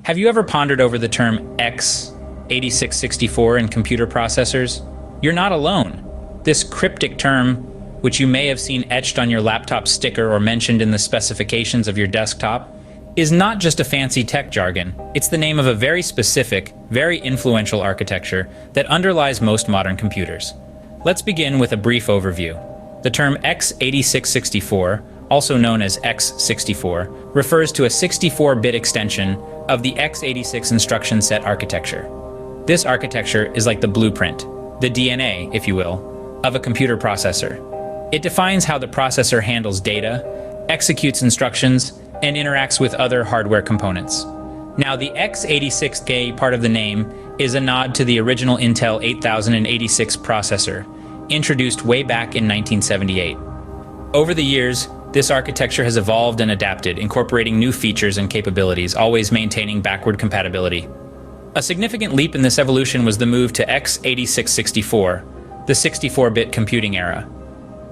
Have you ever pondered over the term x86-64 in computer processors? You're not alone. This cryptic term, which you may have seen etched on your laptop sticker or mentioned in the specifications of your desktop, is not just a fancy tech jargon. It's the name of a very specific, very influential architecture that underlies most modern computers. Let's begin with a brief overview. The term x86-64, also known as x64, refers to a 64-bit extension of the x86 instruction set architecture. This architecture is like the blueprint, the DNA, if you will, of a computer processor. It defines how the processor handles data, executes instructions, and interacts with other hardware components. Now, the x86K part of the name is a nod to the original Intel 8086 processor, introduced way back in 1978. Over the years, this architecture has evolved and adapted, incorporating new features and capabilities, always maintaining backward compatibility. A significant leap in this evolution was the move to x86-64, the 64-bit computing era.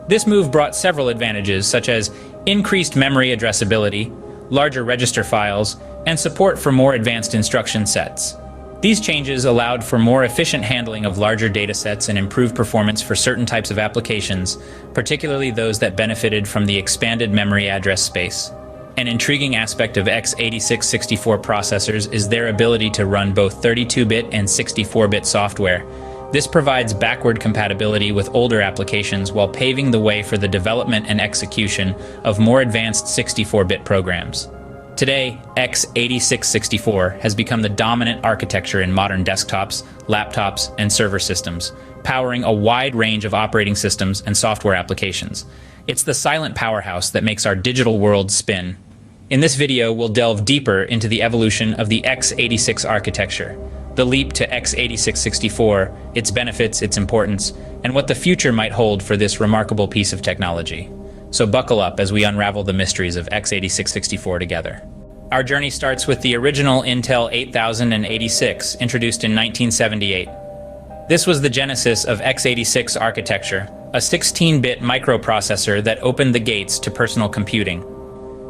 This move brought several advantages, such as increased memory addressability, larger register files, and support for more advanced instruction sets. These changes allowed for more efficient handling of larger datasets and improved performance for certain types of applications, particularly those that benefited from the expanded memory address space. An intriguing aspect of x86-64 processors is their ability to run both 32-bit and 64-bit software. This provides backward compatibility with older applications while paving the way for the development and execution of more advanced 64-bit programs. Today, x86-64 has become the dominant architecture in modern desktops, laptops, and server systems, powering a wide range of operating systems and software applications. It's the silent powerhouse that makes our digital world spin. In this video, we'll delve deeper into the evolution of the x86 architecture, the leap to x86-64, its benefits, its importance, and what the future might hold for this remarkable piece of technology. So buckle up as we unravel the mysteries of x86-64 together. Our journey starts with the original Intel 8086, introduced in 1978. This was the genesis of x86 architecture, a 16-bit microprocessor that opened the gates to personal computing.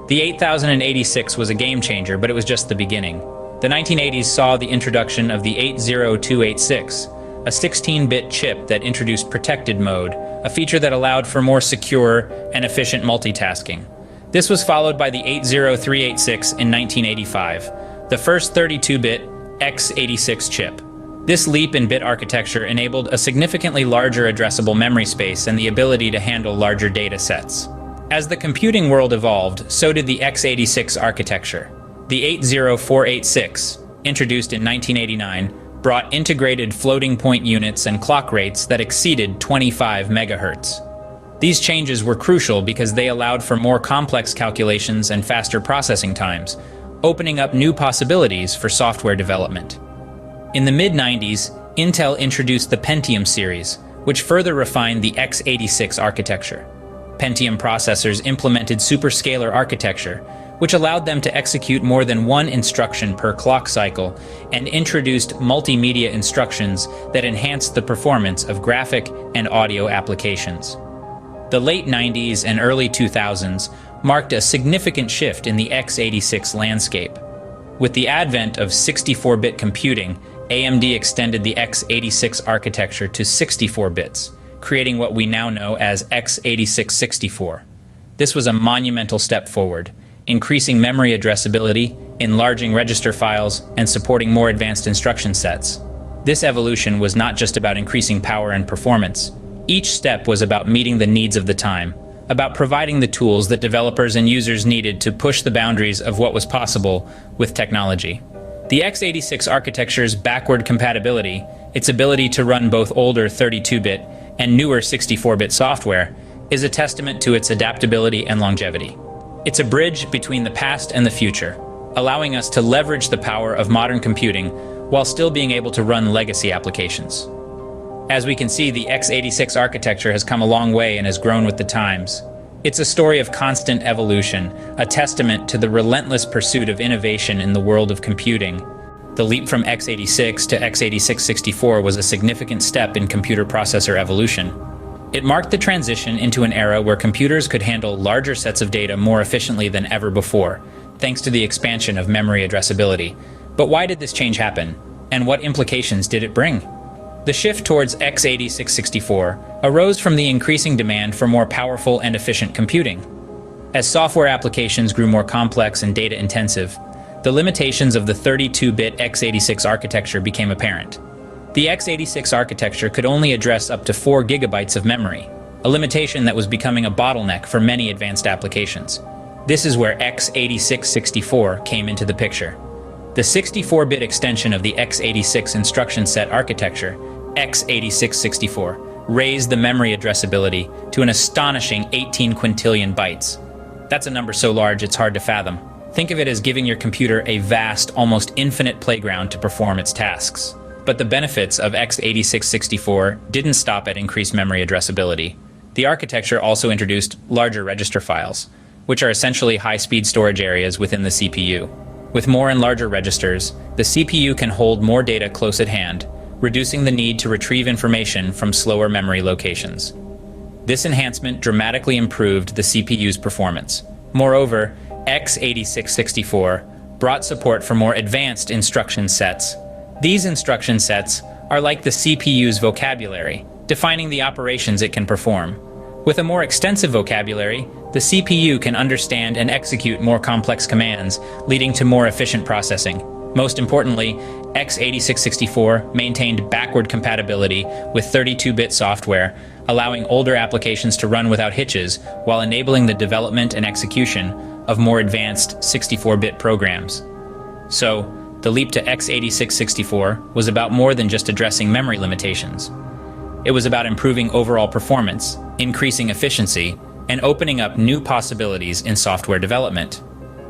The 8086 was a game changer, but it was just the beginning. The 1980s saw the introduction of the 80286, a 16-bit chip that introduced protected mode, a feature that allowed for more secure and efficient multitasking. This was followed by the 80386 in 1985, the first 32-bit x86 chip. This leap in bit architecture enabled a significantly larger addressable memory space and the ability to handle larger data sets. As the computing world evolved, so did the x86 architecture. The 80486, introduced in 1989, brought integrated floating point units and clock rates that exceeded 25 megahertz. These changes were crucial because they allowed for more complex calculations and faster processing times, opening up new possibilities for software development. In the mid-90s, Intel introduced the Pentium series, which further refined the x86 architecture. Pentium processors implemented superscalar architecture, which allowed them to execute more than one instruction per clock cycle and introduced multimedia instructions that enhanced the performance of graphic and audio applications. The late 90s and early 2000s marked a significant shift in the x86 landscape. With the advent of 64-bit computing, AMD extended the x86 architecture to 64 bits, creating what we now know as x86-64. This was a monumental step forward, increasing memory addressability, enlarging register files, and supporting more advanced instruction sets. This evolution was not just about increasing power and performance. Each step was about meeting the needs of the time, about providing the tools that developers and users needed to push the boundaries of what was possible with technology. The x86 architecture's backward compatibility, its ability to run both older 32-bit and newer 64-bit software, is a testament to its adaptability and longevity. It's a bridge between the past and the future, allowing us to leverage the power of modern computing while still being able to run legacy applications. As we can see, the x86 architecture has come a long way and has grown with the times. It's a story of constant evolution, a testament to the relentless pursuit of innovation in the world of computing. The leap from x86 to x86-64 was a significant step in computer processor evolution. It marked the transition into an era where computers could handle larger sets of data more efficiently than ever before, thanks to the expansion of memory addressability. But why did this change happen, and what implications did it bring? The shift towards x86-64 arose from the increasing demand for more powerful and efficient computing. As software applications grew more complex and data-intensive, the limitations of the 32-bit x86 architecture became apparent. The x86 architecture could only address up to 4 gigabytes of memory, a limitation that was becoming a bottleneck for many advanced applications. This is where x86-64 came into the picture. The 64-bit extension of the x86 instruction set architecture, x86-64, raised the memory addressability to an astonishing 18 quintillion bytes. That's a number so large it's hard to fathom. Think of it as giving your computer a vast, almost infinite playground to perform its tasks. But the benefits of x86-64 didn't stop at increased memory addressability. The architecture also introduced larger register files, which are essentially high-speed storage areas within the CPU. With more and larger registers, the CPU can hold more data close at hand, reducing the need to retrieve information from slower memory locations. This enhancement dramatically improved the CPU's performance. Moreover, x86-64 brought support for more advanced instruction sets. These instruction sets are like the CPU's vocabulary, defining the operations it can perform. With a more extensive vocabulary, the CPU can understand and execute more complex commands, leading to more efficient processing. Most importantly, x86-64 maintained backward compatibility with 32-bit software, allowing older applications to run without hitches while enabling the development and execution of more advanced 64-bit programs. So, the leap to x86-64 was about more than just addressing memory limitations. It was about improving overall performance, increasing efficiency, and opening up new possibilities in software development.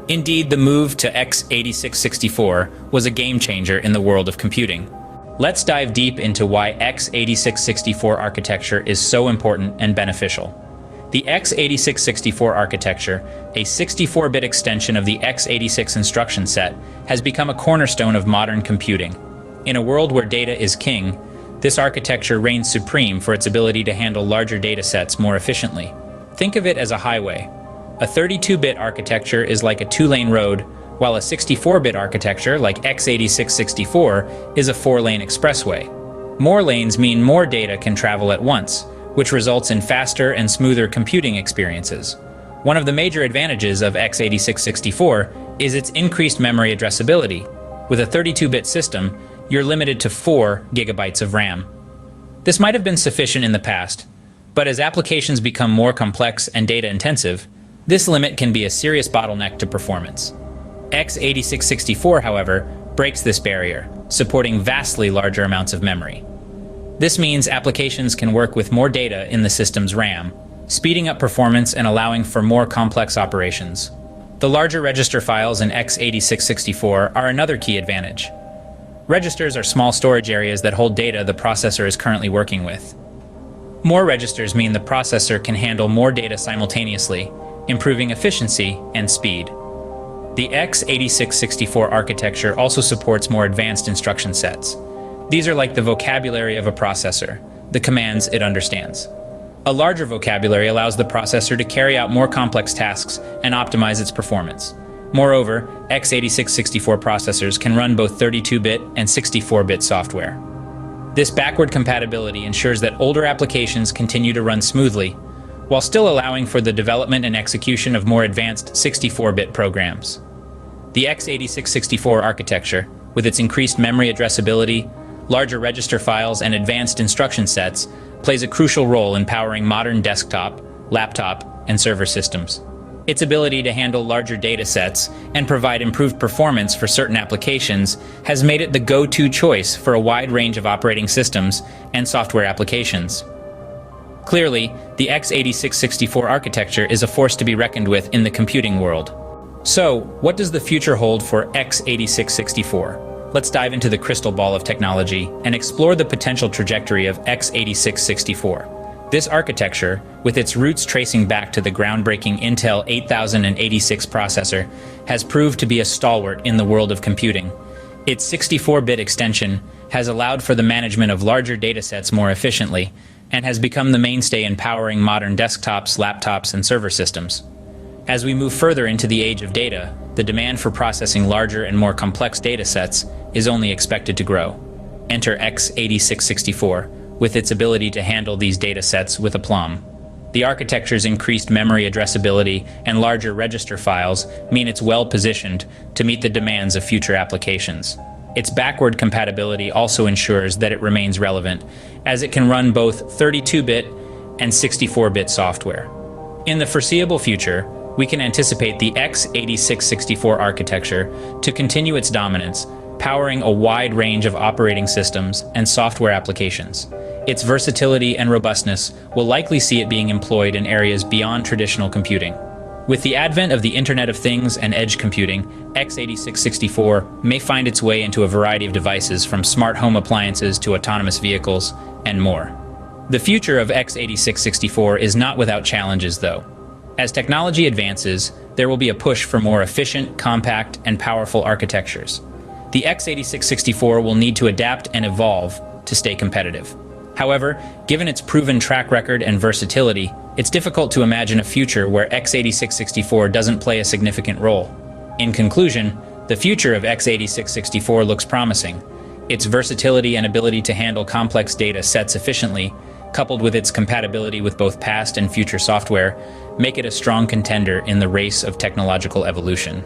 Indeed, the move to x86-64 was a game-changer in the world of computing. Let's dive deep into why x86-64 architecture is so important and beneficial. The x86-64 architecture, a 64-bit extension of the x86 instruction set, has become a cornerstone of modern computing. In a world where data is king, this architecture reigns supreme for its ability to handle larger data sets more efficiently. Think of it as a highway. A 32-bit architecture is like a 2-lane road, while a 64-bit architecture, like x86-64, is a 4-lane expressway. More lanes mean more data can travel at once, which results in faster and smoother computing experiences. One of the major advantages of x86-64 is its increased memory addressability. With a 32-bit system, you're limited to 4 gigabytes of RAM. This might have been sufficient in the past, but as applications become more complex and data-intensive, this limit can be a serious bottleneck to performance. x86-64, however, breaks this barrier, supporting vastly larger amounts of memory. This means applications can work with more data in the system's RAM, speeding up performance and allowing for more complex operations. The larger register files in x86-64 are another key advantage. Registers are small storage areas that hold data the processor is currently working with. More registers mean the processor can handle more data simultaneously, improving efficiency and speed. The x86-64 architecture also supports more advanced instruction sets. These are like the vocabulary of a processor, the commands it understands. A larger vocabulary allows the processor to carry out more complex tasks and optimize its performance. Moreover, x86-64 processors can run both 32-bit and 64-bit software. This backward compatibility ensures that older applications continue to run smoothly, while still allowing for the development and execution of more advanced 64-bit programs. The x86-64 architecture, with its increased memory addressability, larger register files, and advanced instruction sets, plays a crucial role in powering modern desktop, laptop, and server systems. Its ability to handle larger data sets and provide improved performance for certain applications has made it the go-to choice for a wide range of operating systems and software applications. Clearly, the x86-64 architecture is a force to be reckoned with in the computing world. So, what does the future hold for x86-64? Let's dive into the crystal ball of technology and explore the potential trajectory of x86-64. This architecture, with its roots tracing back to the groundbreaking Intel 8086 processor, has proved to be a stalwart in the world of computing. Its 64-bit extension has allowed for the management of larger datasets more efficiently, and has become the mainstay in powering modern desktops, laptops, and server systems. As we move further into the age of data, the demand for processing larger and more complex data sets is only expected to grow. Enter x86-64, with its ability to handle these data sets with aplomb. The architecture's increased memory addressability and larger register files mean it's well-positioned to meet the demands of future applications. Its backward compatibility also ensures that it remains relevant, as it can run both 32-bit and 64-bit software. In the foreseeable future, we can anticipate the x86-64 architecture to continue its dominance, powering a wide range of operating systems and software applications. Its versatility and robustness will likely see it being employed in areas beyond traditional computing. With the advent of the Internet of Things and edge computing, x86-64 may find its way into a variety of devices, from smart home appliances to autonomous vehicles and more. The future of x86-64 is not without challenges, though. As technology advances, there will be a push for more efficient, compact, and powerful architectures. The x86-64 will need to adapt and evolve to stay competitive. However, given its proven track record and versatility, it's difficult to imagine a future where x86-64 doesn't play a significant role. In conclusion, the future of x86-64 looks promising. Its versatility and ability to handle complex data sets efficiently, coupled with its compatibility with both past and future software, make it a strong contender in the race of technological evolution.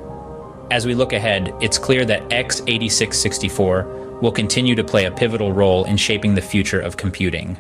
As we look ahead, it's clear that x86-64 will continue to play a pivotal role in shaping the future of computing.